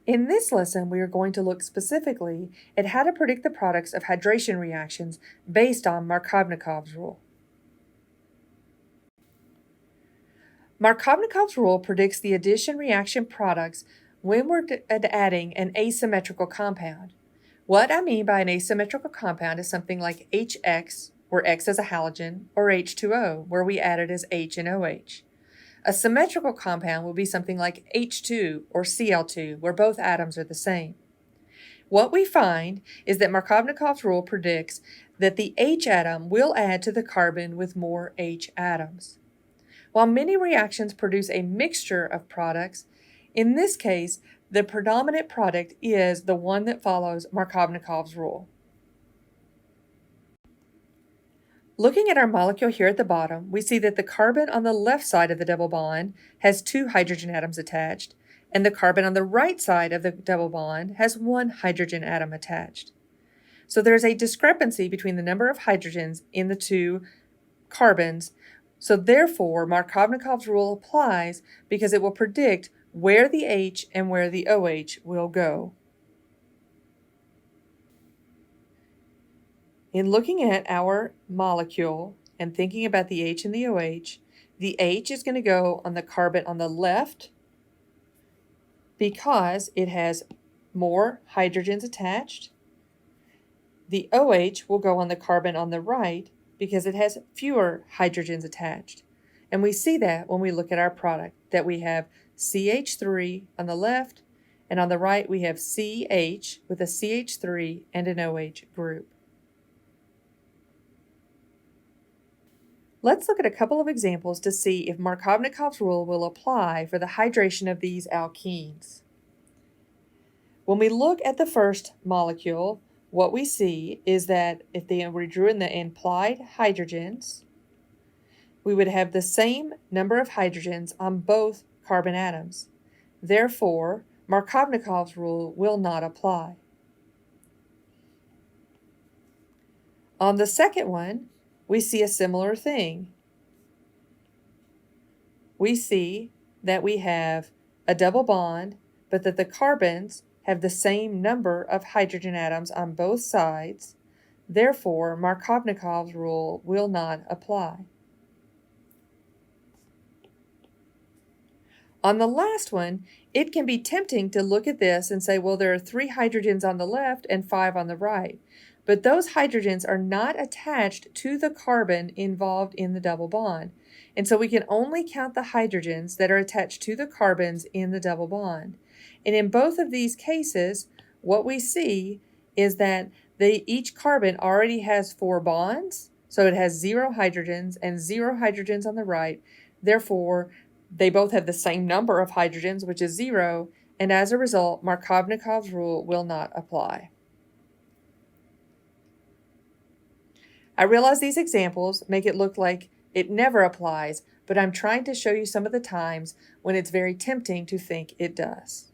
In this lesson, we are going to look specifically at how to predict the products of hydration reactions based on Markovnikovs Rule. Markovnikovs Rule predicts the addition reaction products when we're adding an asymmetrical compound. What I mean by an asymmetrical compound is something like HX, where X is a halogen, or H2O, where we add it as H and OH. A symmetrical compound will be something like H2 or Cl2, where both atoms are the same. What we find is that Markovnikovs rule predicts that the H atom will add to the carbon with more H atoms. While many reactions produce a mixture of products, in this case, the predominant product is the one that follows Markovnikovs rule. Looking at our molecule here at the bottom, we see that the carbon on the left side of the double bond has 2 hydrogen atoms attached, and the carbon on the right side of the double bond has 1 hydrogen atom attached. So there's a discrepancy between the number of hydrogens in the 2 carbons, so therefore Markovnikovs rule applies because it will predict where the H and where the OH will go. In looking at our molecule and thinking about the H and the OH, the H is going to go on the carbon on the left because it has more hydrogens attached. The OH will go on the carbon on the right because it has fewer hydrogens attached. And we see that when we look at our product, that we have CH3 on the left, and on the right we have CH with a CH3 and an OH group. Let's look at a couple of examples to see if Markovnikovs rule will apply for the hydration of these alkenes. When we look at the first molecule, what we see is that if we drew in the implied hydrogens, we would have the same number of hydrogens on both carbon atoms. Therefore, Markovnikovs rule will not apply. On the second one, we see a similar thing. We see that we have a double bond, but that the carbons have the same number of hydrogen atoms on both sides. Therefore, Markovnikovs rule will not apply. On the last one, it can be tempting to look at this and say, well, there are 3 hydrogens on the left and 5 on the right. But those hydrogens are not attached to the carbon involved in the double bond. And so we can only count the hydrogens that are attached to the carbons in the double bond. And in both of these cases, what we see is that each carbon already has 4 bonds, so it has 0 hydrogens and 0 hydrogens on the right. Therefore, they both have the same number of hydrogens, which is 0, and as a result, Markovnikovs rule will not apply. I realize these examples make it look like it never applies, but I'm trying to show you some of the times when it's very tempting to think it does.